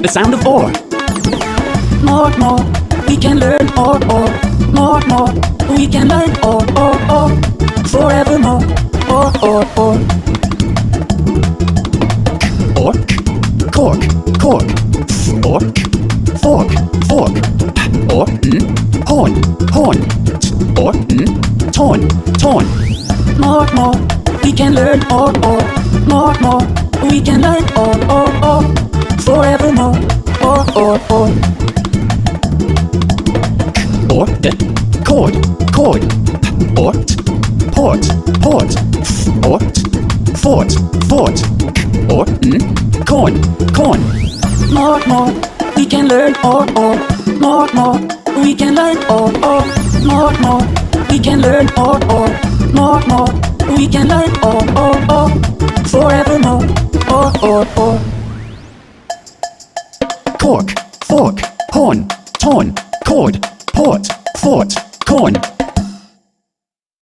the sound of or. More, we can learn or. More, we can learn or. Forevermore, or. Orc, cork, cork. Orc, fork, fork. Or, horn, horn. Or, torn, torn. More, we can learn or. More, we can learn or. Forevermore, or. Ort, cord, cord. Ort, port, port. Ort, fort, fort. Or, corn, corn. More, we can learn or. More, we can learn or. More, we can learn or. More, we can learn or. Forevermore, or. Cork, fork, horn, torn, cord, port, fort, corn.